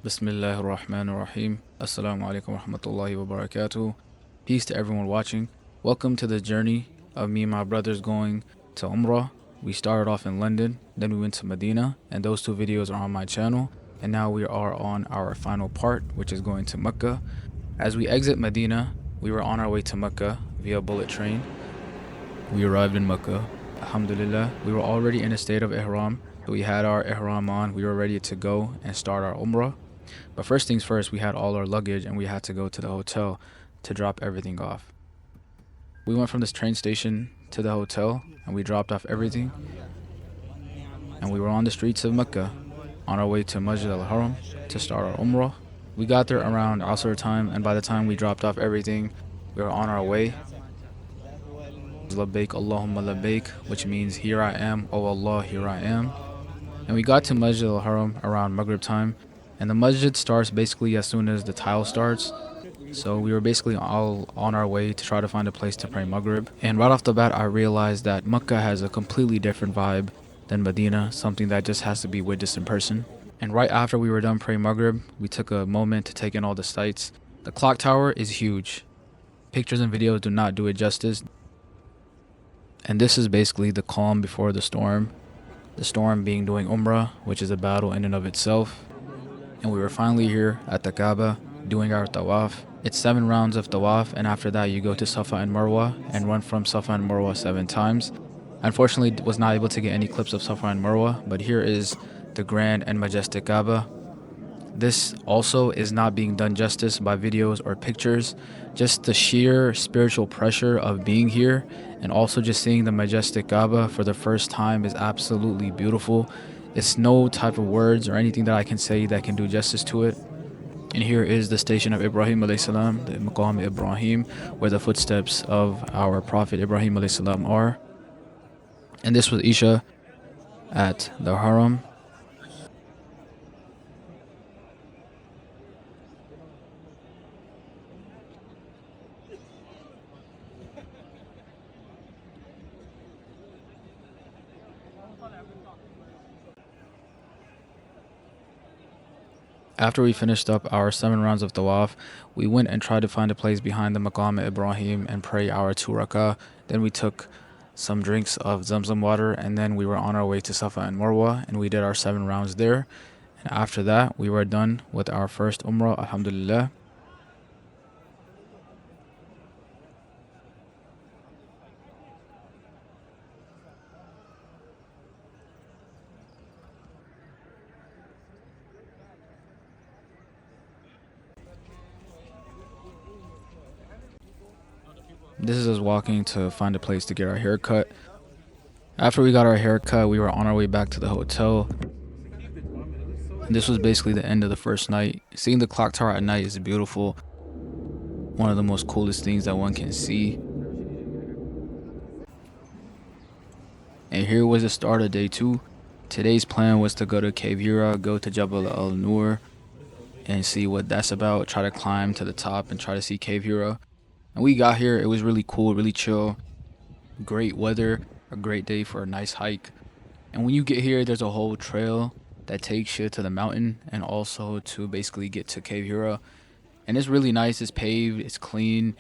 Bismillahir Rahmanir Rahim. Assalamu alaikum wa rahmatullahi wa barakatuh. Peace to everyone watching. Welcome to the journey of me and my brothers going to Umrah. We started off in London, then we went to Medina, and those two videos are on my channel. And now we are on our final part, which is going to Makkah. As we exit Medina, we were on our way to Makkah via bullet train. We arrived in Makkah. Alhamdulillah, we were already in a state of ihram. We had our ihram on. We were ready to go and start our Umrah. But first things first, we had all our luggage and we had to go to the hotel to drop everything off. We went from this train station to the hotel and we dropped off everything. And we were on the streets of Mecca on our way to Masjid al-Haram to start our Umrah. We got there around Asr time, and by the time we dropped off everything, we were on our way. Labbaik Allahumma labbaik, which means here I am, oh Allah, here I am. And we got to Masjid al-Haram around Maghrib time, and the masjid starts basically as soon as the tile starts. So we were basically all on our way to try to find a place to pray Maghrib. And right off the bat, I realized that Makkah has a completely different vibe than Medina, something that just has to be witnessed in person. And right after we were done praying Maghrib, we took a moment to take in all the sights. The clock tower is huge. Pictures and videos do not do it justice. And this is basically the calm before the storm. The storm being doing Umrah, which is a battle in and of itself. And we were finally here at the Kaaba doing our tawaf. It's 7 rounds of tawaf, and after that you go to Safa and Marwa and run from Safa and Marwa 7 times. Unfortunately, was not able to get any clips of Safa and Marwa, but here is the grand and majestic Kaaba. This also is not being done justice by videos or pictures. Just the sheer spiritual pressure of being here and also just seeing the majestic Kaaba for the first time is absolutely beautiful. It's no type of words or anything that I can say that can do justice to it. And here is the station of Ibrahim alayhi salam, the Maqam Ibrahim, where the footsteps of our Prophet Ibrahim alayhi salam are. And this was Isha at the Haram. After we finished up our 7 rounds of tawaf, we went and tried to find a place behind the Maqam Ibrahim and pray our 2 rakah. Then we took some drinks of Zamzam water, and then we were on our way to Safa and Marwa, and we did our 7 rounds there. And after that, we were done with our first Umrah, alhamdulillah. This is us walking to find a place to get our hair cut. After we got our hair cut, we were on our way back to the hotel. And this was basically the end of the first night. Seeing the clock tower at night is beautiful. One of the most coolest things that one can see. And here was the start of day 2. Today's plan was to go to Cave Hira, go to Jabal al-Nur, and see what that's about. Try to climb to the top and try to see Cave Hira. And we got here, it was really cool, really chill. Great weather, a great day for a nice hike. And when you get here, there's a whole trail that takes you to the mountain and also to basically get to Cave Hira. And it's really nice, it's paved, it's clean.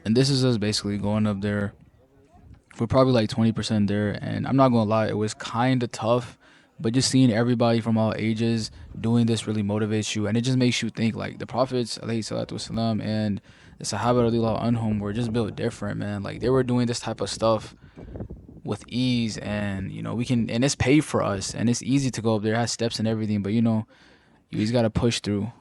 And this is us basically going up there. We're probably like 20% there, and I'm not gonna lie, it was kind of tough. But just seeing everybody from all ages doing this really motivates you, and it just makes you think like the Prophets alayhi salatu wasalam and the Sahaba radiallahu anhum were just built different, man. Like they were doing this type of stuff with ease, and you know we can, and it's paid for us, and it's easy to go up there. It has steps and everything, but you know you just gotta push through.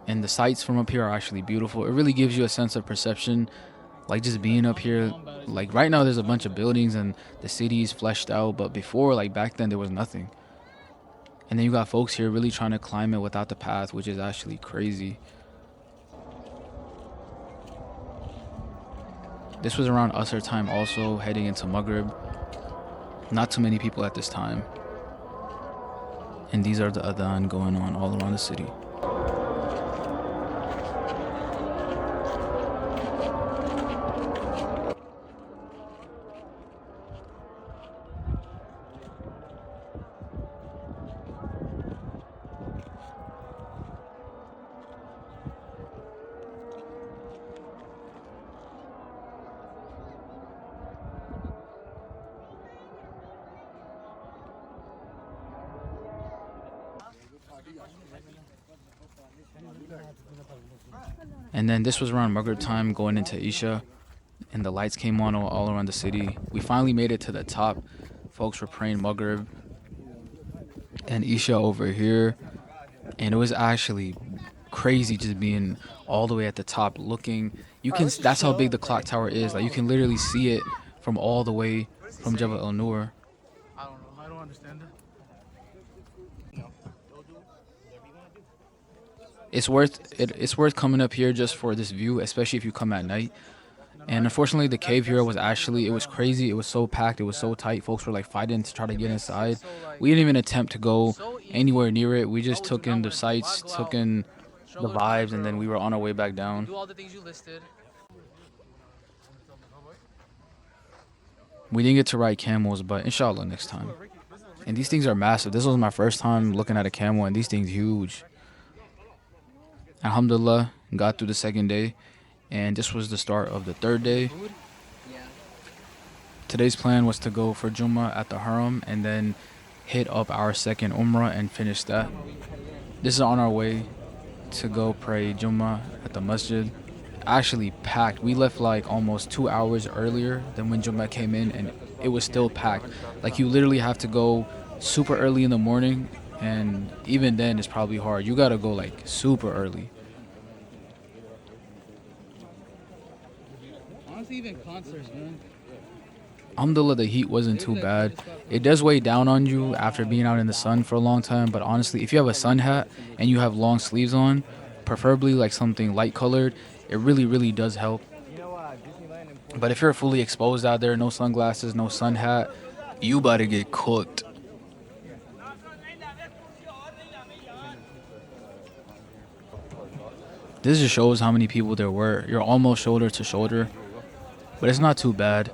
And the sights from up here are actually beautiful. It really gives you a sense of perception, like just being up here. Like right now there's a bunch of buildings and the city is fleshed out, but before, like back then, there was nothing. And then you got folks here really trying to climb it without the path, which is actually crazy. This was around Asr time also, heading into Maghrib. Not too many people at this time. And these are the adhan going on all around the city. And then this was around Maghrib time going into Isha, and the lights came on all around the city. We finally made it to the top. Folks were praying Maghrib and Isha over here, and it was actually crazy just being all the way at the top looking. You can that's how big the clock tower is. Like you can literally see it from all the way from Jabal Al Nur. I don't know. I don't understand it. It's worth coming up here just for this view, especially if you come at night. And unfortunately, the cave here was actually, it was crazy. It was so packed. It was so tight. Folks were like fighting to try to get inside. We didn't even attempt to go anywhere near it. We just took in the sights, took in the vibes, and then we were on our way back down. Do all the things you listed. We didn't get to ride camels, but inshallah next time. And these things are massive. This was my first time looking at a camel, and these things huge. Alhamdulillah, got through the second day, and this was the start of the third day. Today's plan was to go for Jummah at the Haram and then hit up our second Umrah and finish that. This is on our way to go pray Jummah at the masjid. Actually packed. We left like almost 2 hours earlier than when Jummah came in, and it was still packed. Like you literally have to go super early in the morning, and even then it's probably hard. You gotta go like super early. Honestly, even concerts, man. Alhamdulillah, the heat wasn't too bad. It does weigh down on you after being out in the sun for a long time, but honestly, if you have a sun hat and you have long sleeves on, preferably like something light colored, it really, really does help. But if you're fully exposed out there, no sunglasses, no sun hat, you about to get cooked. This just shows how many people there were. You're almost shoulder to shoulder, but it's not too bad.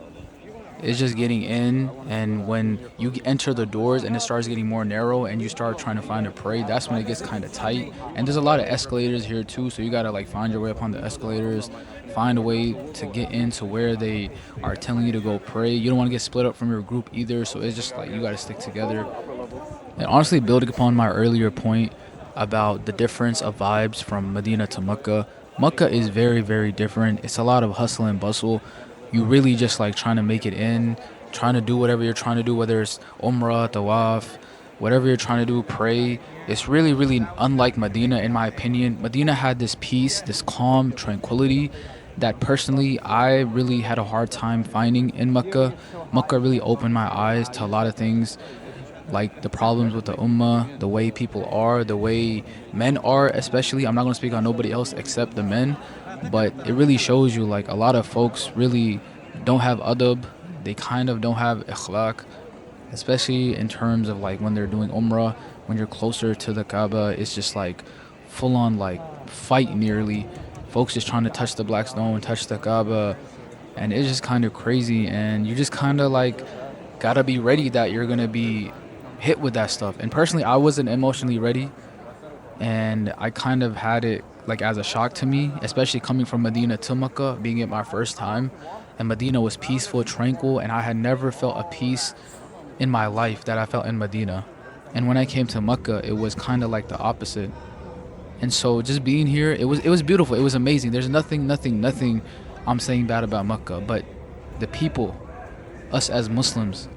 It's just getting in, and when you enter the doors and it starts getting more narrow and you start trying to find a parade, that's when it gets kind of tight. And there's a lot of escalators here too, so you gotta like find your way up on the escalators, find a way to get into where they are telling you to go pray. You don't want to get split up from your group either, so it's just like you gotta stick together. And honestly, building upon my earlier point about the difference of vibes from Medina to Makkah, Makkah is very, very different. It's a lot of hustle and bustle. You really just like trying to make it in, trying to do whatever you're trying to do, whether it's Umrah, Tawaf, whatever you're trying to do, pray. It's really, really unlike Medina, in my opinion. Medina had this peace, this calm, tranquility that personally I really had a hard time finding in Makkah. Makkah really opened my eyes to a lot of things, like the problems with the ummah, the way people are, the way men are especially. I'm not going to speak on nobody else except the men, but it really shows you like a lot of folks really don't have adab. They kind of don't have ikhlaq, especially in terms of like when they're doing umrah, when you're closer to the Kaaba, it's just like full on like fight nearly. Folks just trying to touch the black stone, touch the Kaaba, and it's just kind of crazy, and you just kind of like gotta be ready that you're gonna be hit with that stuff. And personally, I wasn't emotionally ready, and I kind of had it like as a shock to me, especially coming from Medina to Makkah, being it my first time. And Medina was peaceful, tranquil, and I had never felt a peace in my life that I felt in Medina. And when I came to Makkah, it was kind of like the opposite. And so just being here, it was beautiful. It was amazing. There's nothing I'm saying bad about Makkah, but the people, us as Muslims,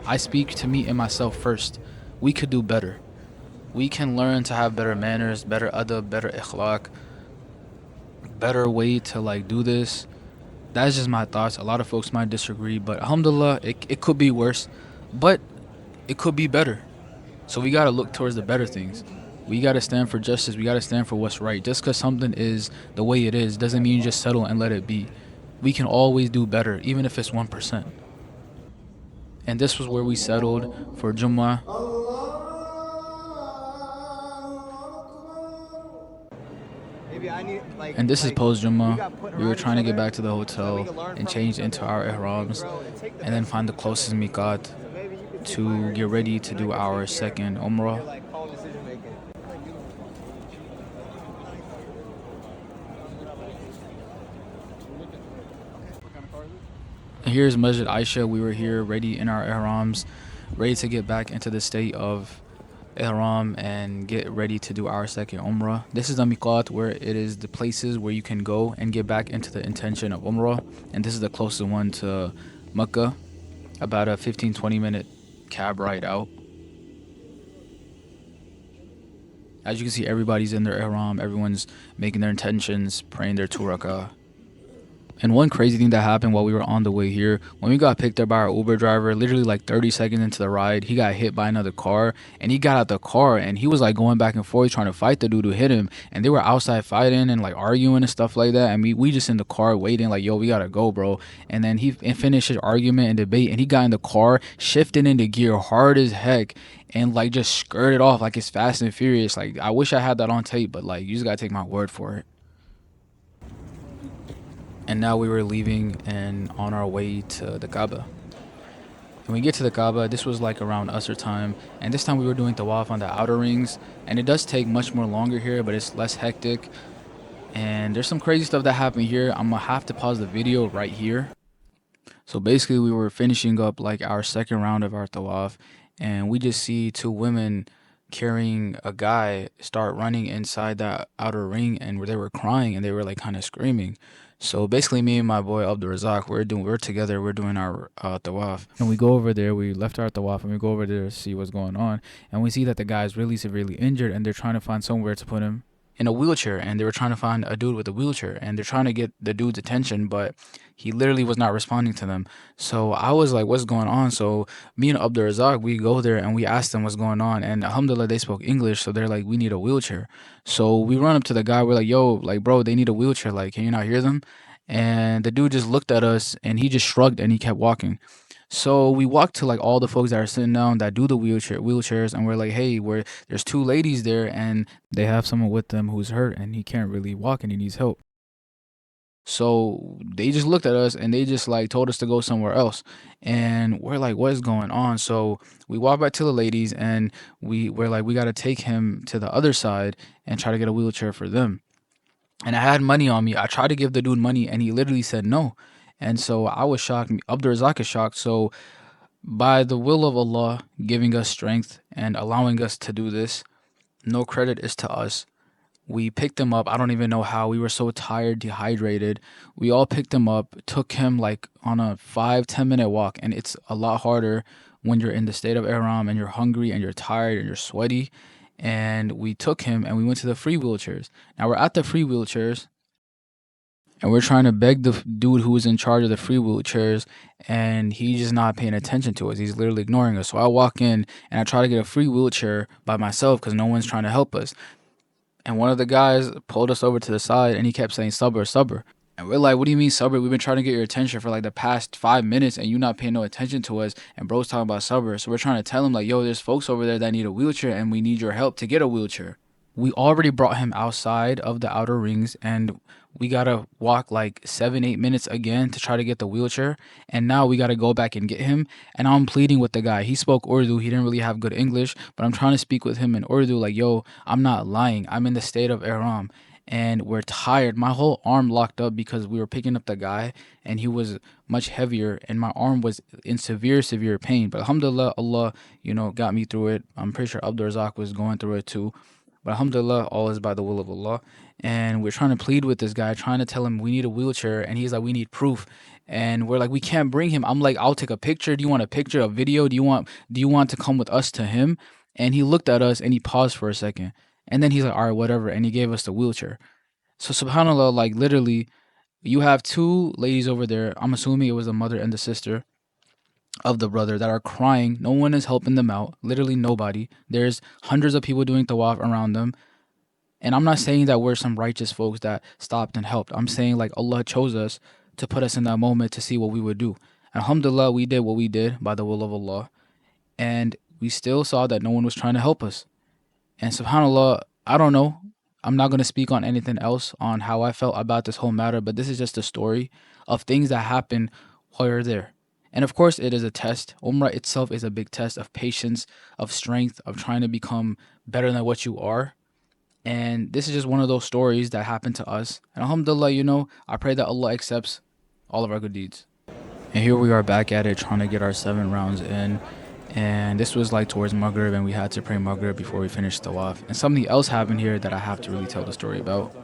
I speak to me and myself first. We could do better. We can learn to have better manners, better adab, better ikhlaq, better way to like do this. That's just my thoughts. A lot of folks might disagree, but alhamdulillah, it could be worse, but it could be better. So we gotta look towards the better things. We gotta stand for justice. We gotta stand for what's right. Just because something is the way it is doesn't mean you just settle and let it be. We can always do better, even if it's 1%. And this was where we settled for Jummah. And this is post Jummah. We were trying to get back to the hotel and change into our ihrams and then find the closest miqat to get ready to do our second Umrah. And here's Masjid Aisha. We were here ready in our ihrams, ready to get back into the state of ihram and get ready to do our second Umrah. This is the miqat, where it is the places where you can go and get back into the intention of Umrah. And this is the closest one to Makkah, about a 15-20 minute cab ride out. As you can see, everybody's in their ihram, everyone's making their intentions, praying their 2 rak'ah. And one crazy thing that happened while we were on the way here, when we got picked up by our Uber driver, literally like 30 seconds into the ride, he got hit by another car, and he got out the car and he was like going back and forth trying to fight the dude who hit him, and they were outside fighting and like arguing and stuff like that, and we just in the car waiting like, yo, we gotta go, bro. And then he finished his argument and debate, and he got in the car, shifting into gear hard as heck, and like just skirted off like it's Fast and Furious. Like, I wish I had that on tape, but like, you just gotta take my word for it. And now we were leaving and on our way to the Kaaba. When we get to the Kaaba, this was like around Asr time, and this time we were doing tawaf on the outer rings, and it does take much more longer here, but it's less hectic. And there's some crazy stuff that happened here. I'm gonna have to pause the video right here. So basically, we were finishing up like our second round of our tawaf, and we just see 2 women carrying a guy start running inside that outer ring, and they were crying and they were like kind of screaming. So basically, me and my boy Abdul Razak, we're together, we're doing our tawaf, and we go over there. We left our tawaf and we go over there to see what's going on, and we see that the guy's really severely injured, and they're trying to find somewhere to put him in a wheelchair, and they were trying to find a dude with a wheelchair, and they're trying to get the dude's attention, but he literally was not responding to them. So I was like, what's going on? So me and Abdul Razak, we go there and we ask them what's going on, and alhamdulillah, they spoke English, so they're like, we need a wheelchair. So we run up to the guy, we're like, yo, like, bro, they need a wheelchair, like, can you not hear them? And the dude just looked at us and he just shrugged and he kept walking. So we walked to like all the folks that are sitting down that do the wheelchairs, and we're like, hey, there's 2 ladies there and they have someone with them who's hurt and he can't really walk and he needs help. So they just looked at us and they just like told us to go somewhere else, and we're like, what is going on? So we walk back to the ladies and we're like, we got to take him to the other side and try to get a wheelchair for them. And I had money on me. I tried to give the dude money and he literally said no. And so I was shocked. Abdur Razak is shocked. So by the will of Allah giving us strength and allowing us to do this, no credit is to us. We picked him up. I don't even know how. We were so tired, dehydrated. We all picked him up, took him like on a 5-10 minute walk. And it's a lot harder when you're in the state of ihram and you're hungry and you're tired and you're sweaty. And we took him and we went to the free wheelchairs. Now we're at the free wheelchairs and we're trying to beg the dude who was in charge of the free wheelchairs, and he's just not paying attention to us. He's literally ignoring us. So I walk in and I try to get a free wheelchair by myself because no one's trying to help us. And one of the guys pulled us over to the side and he kept saying, sabr, sabr. And we're like, what do you mean, sabr? We've been trying to get your attention for like the past 5 minutes and you not paying no attention to us. And bro's talking about sabr. So we're trying to tell him like, yo, there's folks over there that need a wheelchair and we need your help to get a wheelchair. We already brought him outside of the outer rings and we gotta walk like 7-8 minutes again to try to get the wheelchair, and now we gotta go back and get him. And I'm pleading with the guy. He spoke Urdu. He didn't really have good English, but I'm trying to speak with him in Urdu like, yo, I'm not lying, I'm in the state of ihram and we're tired. My whole arm locked up because we were picking up the guy and he was much heavier and my arm was in severe pain. But alhamdulillah, Allah, got me through it. I'm pretty sure Abdul Razak was going through it too. But alhamdulillah, all is by the will of Allah. And we're trying to plead with this guy, trying to tell him we need a wheelchair. And he's like, we need proof. And we're like, we can't bring him. I'm like, I'll take a picture. Do you want a picture, a video? Do you want to come with us to him? And he looked at us and he paused for a second. And then he's like, all right, whatever. And he gave us the wheelchair. So subhanAllah, like literally, you have 2 ladies over there. I'm assuming it was the mother and the sister of the brother that are crying. No one is helping them out. Literally nobody. There's hundreds of people doing tawaf around them. And I'm not saying that we're some righteous folks that stopped and helped. I'm saying like Allah chose us to put us in that moment to see what we would do. Alhamdulillah, we did what we did by the will of Allah. And we still saw that no one was trying to help us. And subhanAllah, I don't know. I'm not going to speak on anything else on how I felt about this whole matter, but this is just a story of things that happen while you're there. And of course, it is a test. Umrah itself is a big test of patience, of strength, of trying to become better than what you are. And this is just one of those stories that happened to us. And alhamdulillah, I pray that Allah accepts all of our good deeds. And here we are back at it, trying to get our 7 rounds in. And this was like towards Maghrib, and we had to pray Maghrib before we finished Tawaf. And something else happened here that I have to really tell the story about.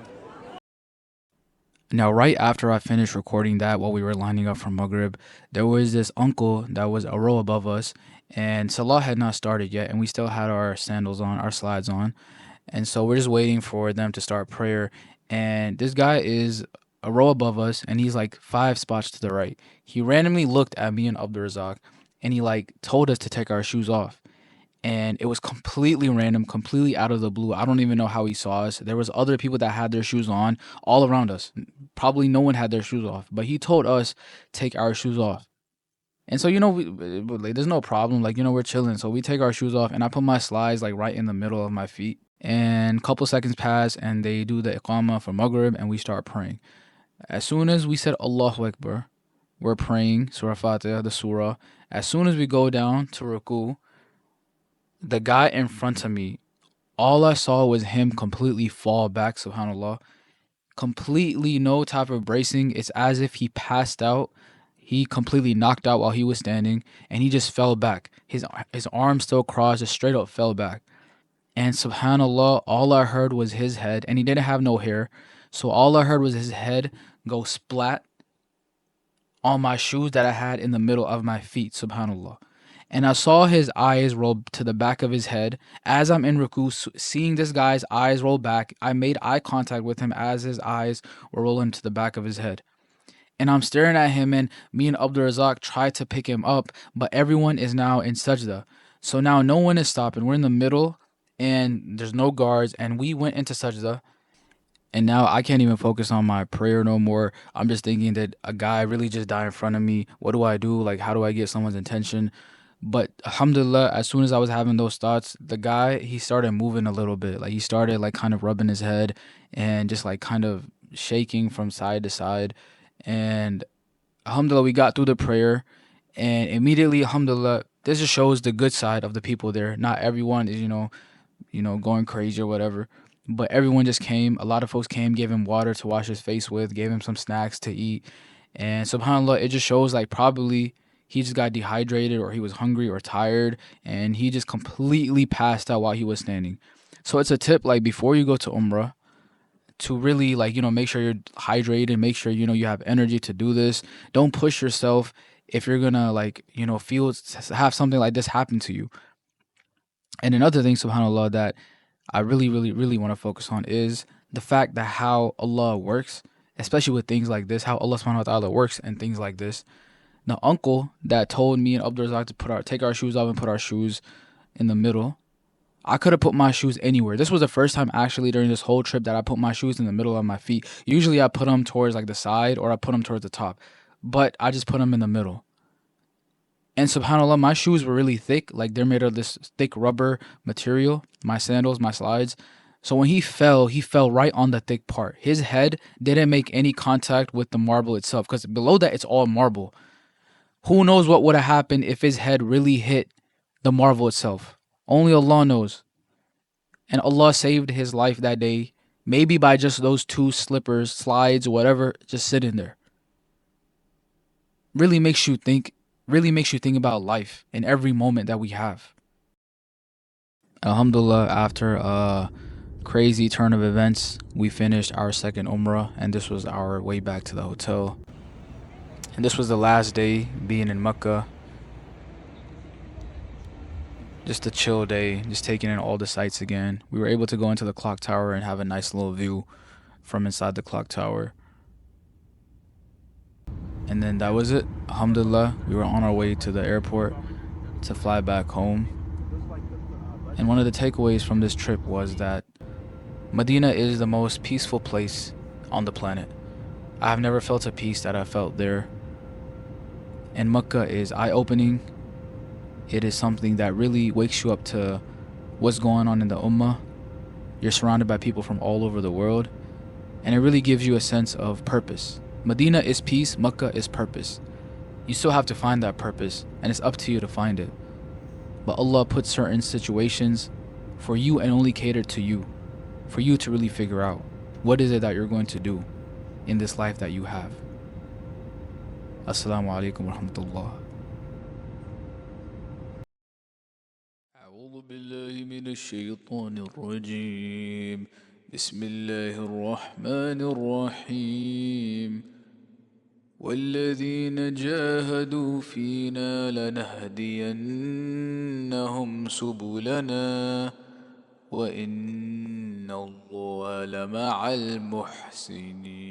Now, right after I finished recording that, while we were lining up for Maghrib, there was this uncle that was a row above us, and Salah had not started yet, and we still had our sandals on, our slides on. And so we're just waiting for them to start prayer. And this guy is a row above us, and he's like 5 spots to the right. He randomly looked at me and Abdur Razak, and he like told us to take our shoes off. And it was completely random, completely out of the blue. I don't even know how he saw us. There was other people that had their shoes on all around us. Probably no one had their shoes off, but he told us take our shoes off. And so like, there's no problem. Like, we're chilling. So we take our shoes off, and I put my slides like right in the middle of my feet. And a couple seconds pass, and they do the iqamah for Maghrib, and we start praying. As soon as we said Allahu Akbar, we're praying Surah Fatiha, the surah. As soon as we go down to ruku, the guy in front of me, all I saw was him completely fall back, subhanAllah. Completely no type of bracing. It's as if he passed out. He completely knocked out while he was standing, and he just fell back. His arms still crossed, just straight up fell back. And subhanAllah, all I heard was his head, and he didn't have no hair. So all I heard was his head go splat on my shoes that I had in the middle of my feet, subhanAllah. And I saw his eyes roll to the back of his head. As I'm in ruku, seeing this guy's eyes roll back, I made eye contact with him as his eyes were rolling to the back of his head. And I'm staring at him, and me and Abdur Razak tried to pick him up, but everyone is now in sajda. So now no one is stopping. We're in the middle, and there's no guards, and we went into sajda. And now I can't even focus on my prayer no more. I'm just thinking that a guy really just died in front of me. What do I do? Like, how do I get someone's attention? But alhamdulillah, as soon as I was having those thoughts, the guy, he started moving a little bit. Like, he started like kind of rubbing his head and just like kind of shaking from side to side. And alhamdulillah, we got through the prayer, and immediately, alhamdulillah, this just shows the good side of the people there. Not everyone is, going crazy or whatever. But everyone just came. A lot of folks came, gave him water to wash his face with, gave him some snacks to eat. And subhanAllah, it just shows like probably he just got dehydrated, or he was hungry or tired, and he just completely passed out while he was standing. So it's a tip, like, before you go to Umrah, to really like, make sure you're hydrated, make sure, you have energy to do this. Don't push yourself if you're gonna like, have something like this happen to you. And another thing, subhanAllah, that I really, really, really want to focus on is the fact that how Allah works, especially with things like this, how Allah subhanahu wa ta'ala works and things like this. The uncle that told me and Abdur Razak to take our shoes off and put our shoes in the middle, I could have put my shoes anywhere. This was the first time actually during this whole trip that I put my shoes in the middle of my feet. Usually I put them towards like the side, or I put them towards the top, but I just put them in the middle. And subhanAllah, my shoes were really thick. Like, they're made of this thick rubber material. My sandals, my slides. So when he fell right on the thick part. His head didn't make any contact with the marble itself, because below that it's all marble. Who knows what would have happened if his head really hit the marble itself? Only Allah knows. And Allah saved his life that day, maybe by just those 2 slippers, slides, whatever, just sitting there. Really makes you think about life in every moment that we have. Alhamdulillah, after a crazy turn of events, we finished our second Umrah, and this was our way back to the hotel. And this was the last day being in Makkah. Just a chill day, just taking in all the sights again. We were able to go into the clock tower and have a nice little view from inside the clock tower. And then that was it. Alhamdulillah, we were on our way to the airport to fly back home. And one of the takeaways from this trip was that Medina is the most peaceful place on the planet. I have never felt a peace that I felt there. And Makkah is eye-opening. It is something that really wakes you up to what's going on in the Ummah. You're surrounded by people from all over the world, and it really gives you a sense of purpose. Medina is peace, Makkah is purpose. You still have to find that purpose, and it's up to you to find it. But Allah put certain situations for you and only catered to you, for you to really figure out what is it that you're going to do in this life that you have. Assalamu alaikum wa rahmatullah. أعوذ بالله من الشيطان الرجيم. بسم الله الرحمن الرحيم. والذين جاهدوا فينا لنهدينهم سبلنا وإن الله لمع المحسنين.